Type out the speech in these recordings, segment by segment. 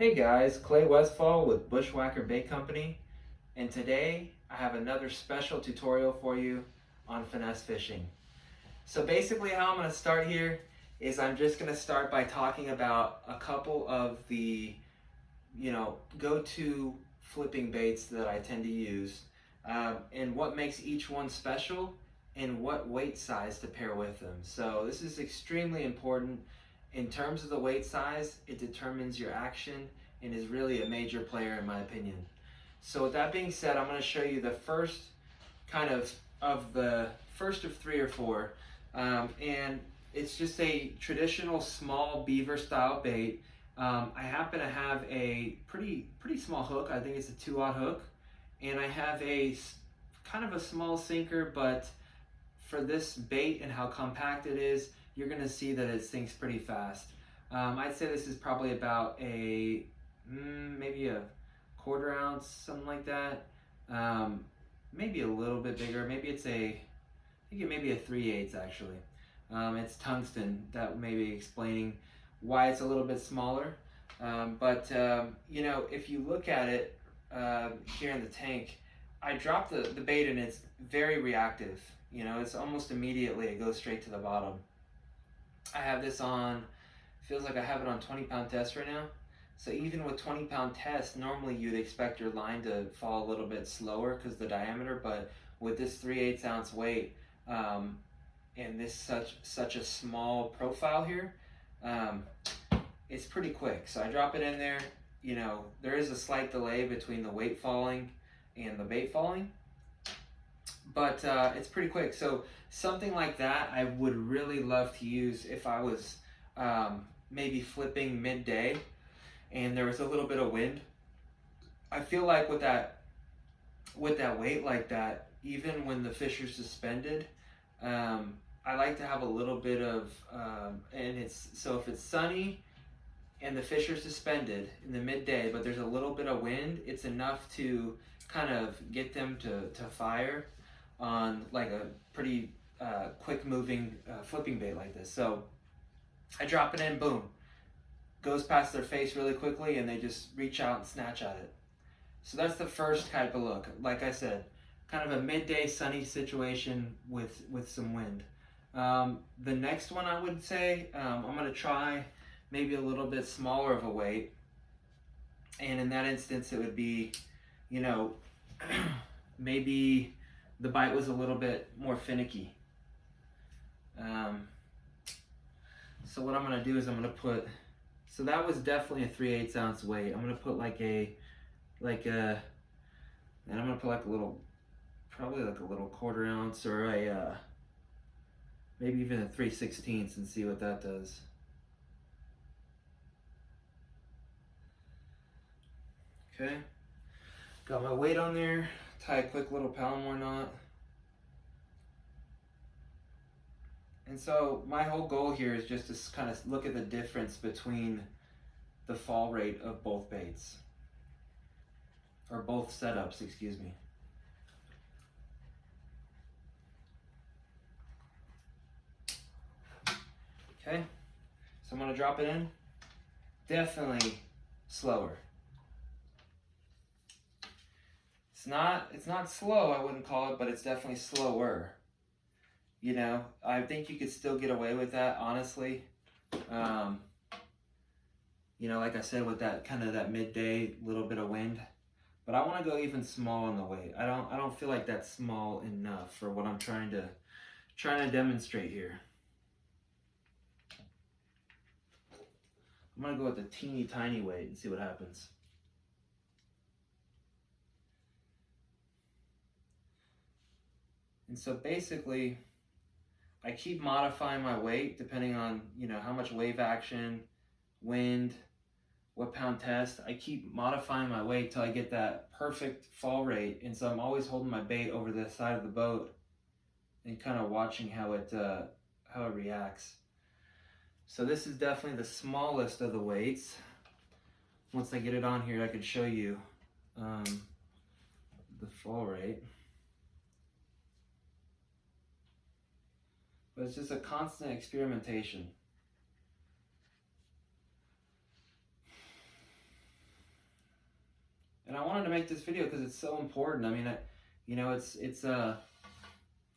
Hey guys, Clay Westfall with Bushwhacker Bait Company, and today I have another special tutorial for you on finesse fishing. So basically how I'm going to start here is I'm just going to start by talking about a couple of the, go-to flipping baits that I tend to use, and what makes each one special and what weight size to pair with them. So this is extremely important. In terms of the weight size, it determines your action and is really a major player in my opinion. So with that being said, I'm going to show you the first the first of three or four, and it's just a traditional small beaver style bait. I happen to have a pretty small hook. I think it's a 2/0 hook, and I have a kind of a small sinker, but for this bait and how compact it is, you're going to see that it sinks pretty fast. I'd say this is probably about a maybe a 1/4 ounce, something like that. Maybe a little bit bigger. Maybe it's I think it may be a 3/8 actually. It's tungsten. That may be explaining why it's a little bit smaller. If you look at it here in the tank, I dropped the bait and it's very reactive. It's almost immediately it goes straight to the bottom. I have this on, feels like I have it on 20-pound test right now. So even with 20-pound test, normally you'd expect your line to fall a little bit slower because the diameter, but with this 3/8 ounce weight and this such a small profile here, it's pretty quick. So I drop it in there. There is a slight delay between the weight falling and the bait falling, but it's pretty quick. So something like that I would really love to use if I was maybe flipping midday and there was a little bit of wind. I feel like with that weight like that, even when the fish are suspended, I like to have a little bit of so if it's sunny and the fish are suspended in the midday, but there's a little bit of wind, it's enough to kind of get them to fire on like a pretty quick moving flipping bait like this. So I drop it in, boom, goes past their face really quickly and they just reach out and snatch at it. So that's the first type of look. Like I said, kind of a midday sunny situation with some wind. The next one I would say, I'm going to try maybe a little bit smaller of a weight, and in that instance it would be, maybe the bite was a little bit more finicky. So what I'm going to do is I'm going to put, so that was definitely a 3/8 ounce weight. I'm going to put and I'm going to put like a little, probably like a little 1/4 ounce or maybe even a 3/16 and see what that does. Okay, got my weight on there, tie a quick little Palomar knot. And so my whole goal here is just to kind of look at the difference between the fall rate of both baits, or both setups, excuse me. Okay, so I'm gonna drop it in. Definitely slower. It's not slow, I wouldn't call it, but it's definitely slower. I think you could still get away with that, honestly. Like I said, with that kind of that midday little bit of wind. But I want to go even small on the weight. I don't feel like that's small enough for what I'm trying to demonstrate here. I'm gonna go with a teeny tiny weight and see what happens. And so basically, I keep modifying my weight depending on, how much wave action, wind, what pound test. I keep modifying my weight till I get that perfect fall rate. And so I'm always holding my bait over the side of the boat and kind of watching how it reacts. So this is definitely the smallest of the weights. Once I get it on here, I can show you the fall rate. But it's just a constant experimentation. And I wanted to make this video because it's so important. I mean, you know,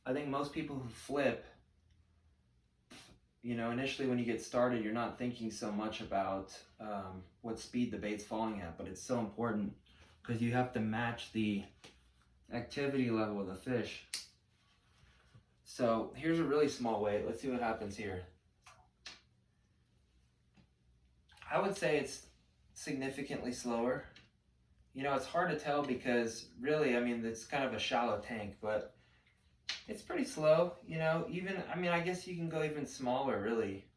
I think most people who flip, you know, initially when you get started, you're not thinking so much about what speed the bait's falling at, but it's so important because you have to match the activity level of the fish. So here's a really small weight. Let's see what happens here. I would say it's significantly slower. You know, it's hard to tell because really, I mean, it's kind of a shallow tank, but it's pretty slow, you know, even, I mean, I guess you can go even smaller, really.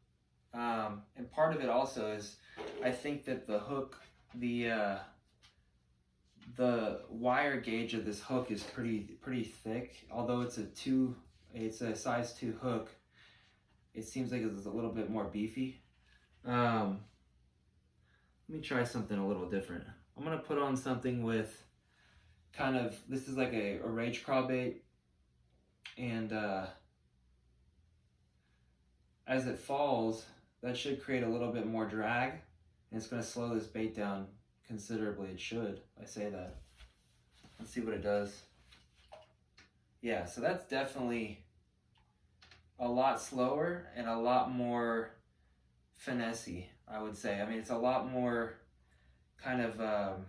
And part of it also is, I think that the hook, the wire gauge of this hook is pretty thick. Although it's a size 2 hook, it seems like it's a little bit more beefy. Let me try something a little different. I'm gonna put on something with kind of, this is like a rage crawl bait. And as it falls, that should create a little bit more drag, and it's going to slow this bait down considerably. It should, I say that. Let's see what it does. Yeah, so that's definitely a lot slower and a lot more finesse-y, I would say. I mean, it's a lot more kind of,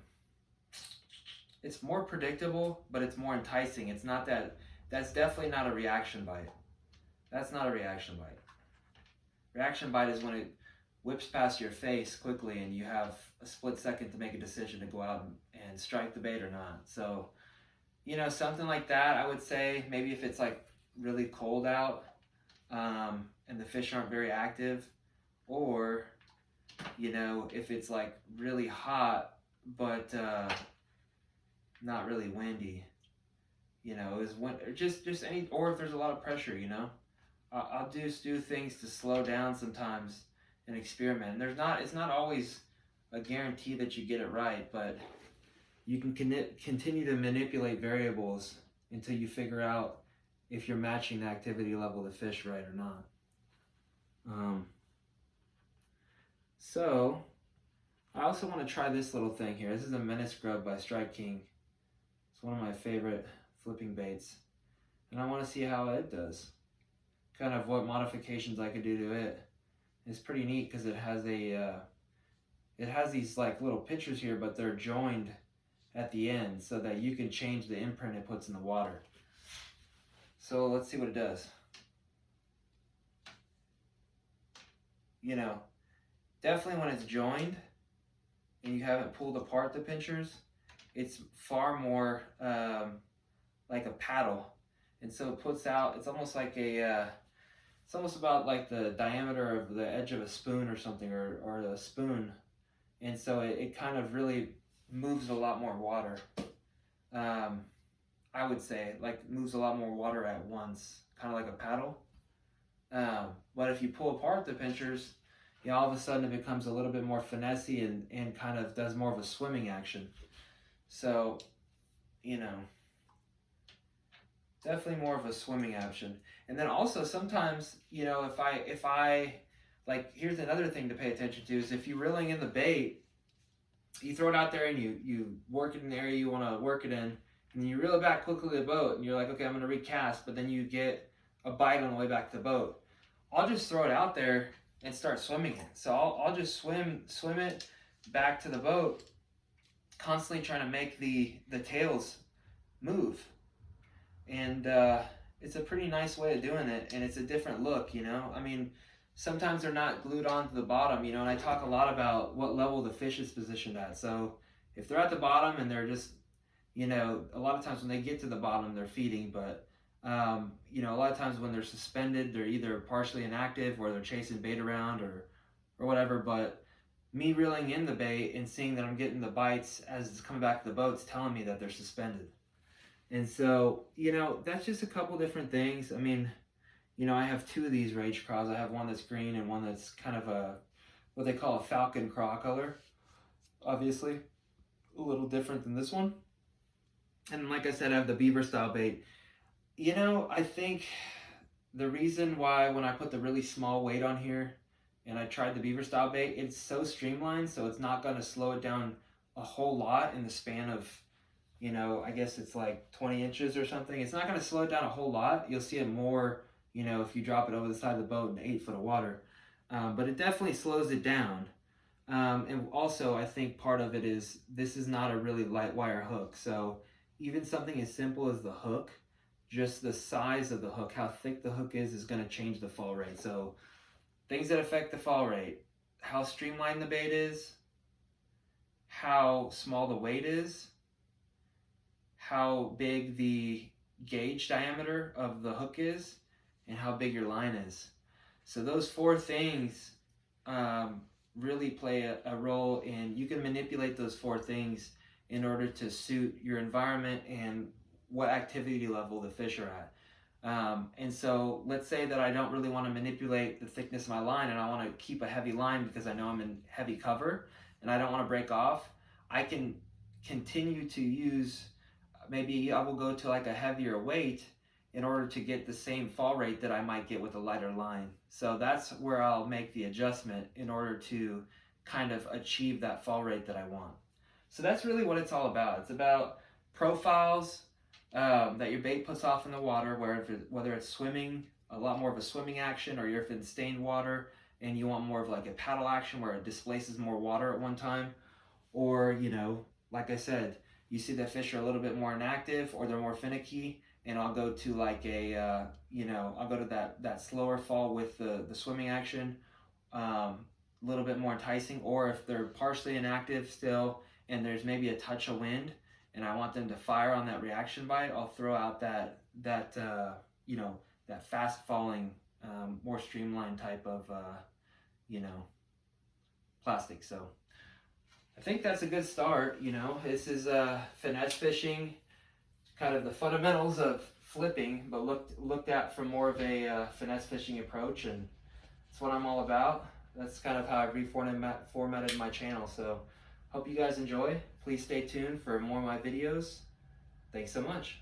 it's more predictable, but it's more enticing. It's not that. That's definitely not a reaction bite. That's not a reaction bite. Reaction bite is when it whips past your face quickly and you have a split second to make a decision to go out and strike the bait or not. So, you know, something like that, I would say, maybe if it's like really cold out and the fish aren't very active, or, you know, if it's like really hot but not really windy. You know, is when just any, or if there's a lot of pressure, you know, I'll just do things to slow down sometimes and experiment. And it's not always a guarantee that you get it right, but you can continue to manipulate variables until you figure out if you're matching the activity level of the fish right or not. So I also want to try this little thing here. This is a Menace Grub by Strike King. It's one of my favorite flipping baits, and I want to see how it does, kind of what modifications I could do to it. It's pretty neat because it has these like little pictures here, but they're joined at the end so that you can change the imprint it puts in the water. So let's see what it does. You know, definitely when it's joined and you haven't pulled apart the pinchers, it's far more like a paddle, and so it puts out, it's almost like it's almost about like the diameter of the edge of a spoon or something, or a spoon, and so it kind of really moves a lot more water. I would say, like, moves a lot more water at once, kind of like a paddle. But if you pull apart the pinchers, you know, all of a sudden it becomes a little bit more finessey and kind of does more of a swimming action. So, you know, definitely more of a swimming action. And then also sometimes, you know, if I like, here's another thing to pay attention to, is if you're reeling in the bait, you throw it out there and you work it in the area you want to work it in, and you reel it back quickly to the boat, and you're like, okay, I'm going to recast, but then you get a bite on the way back to the boat. I'll just throw it out there and start swimming it. So I'll just swim it back to the boat, constantly trying to make the tails move. And it's a pretty nice way of doing it, and it's a different look, you know. I mean, sometimes they're not glued onto the bottom, you know, and I talk a lot about what level the fish is positioned at. So if they're at the bottom and they're just, you know, a lot of times when they get to the bottom, they're feeding, but you know, a lot of times when they're suspended, they're either partially inactive or they're chasing bait around or whatever. But me reeling in the bait and seeing that I'm getting the bites as it's coming back to the boat's telling me that they're suspended. And so, you know, that's just a couple different things. I mean, you know, I have two of these rage craws. I have one that's green and one that's kind of a, what they call a falcon craw color. Obviously, a little different than this one. And like I said, I have the beaver style bait. You know, I think the reason why when I put the really small weight on here and I tried the beaver style bait, it's so streamlined, so it's not going to slow it down a whole lot in the span of, you know, I guess it's like 20 inches or something. It's not going to slow it down a whole lot. You'll see it more, you know, if you drop it over the side of the boat in 8 foot of water. But it definitely slows it down. And also, I think part of it is this is not a really light wire hook. So even something as simple as the hook, just the size of the hook, how thick the hook is going to change the fall rate. So things that affect the fall rate, how streamlined the bait is, how small the weight is, how big the gauge diameter of the hook is, and how big your line is. So those 4 things really play a role in, you can manipulate those 4 things in order to suit your environment and what activity level the fish are at. And so let's say that I don't really want to manipulate the thickness of my line and I want to keep a heavy line because I know I'm in heavy cover and I don't want to break off. I can continue to use, maybe I will go to like a heavier weight in order to get the same fall rate that I might get with a lighter line. So that's where I'll make the adjustment in order to kind of achieve that fall rate that I want. So that's really what it's all about. It's about profiles that your bait puts off in the water, whether it's swimming, a lot more of a swimming action, or you're in stained water and you want more of like a paddle action where it displaces more water at one time. Or, you know, like I said, you see that fish are a little bit more inactive or they're more finicky, and I'll go to like a, you know, I'll go to that slower fall with the swimming action, a little bit more enticing. Or if they're partially inactive still and there's maybe a touch of wind and I want them to fire on that reaction bite, I'll throw out that you know, that fast falling, more streamlined type of, you know, plastic. So I think that's a good start. You know, this is finesse fishing, kind of the fundamentals of flipping, but looked at from more of a finesse fishing approach, and that's what I'm all about. That's kind of how I reformatted my channel. So hope you guys enjoy. Please stay tuned for more of my videos. Thanks so much.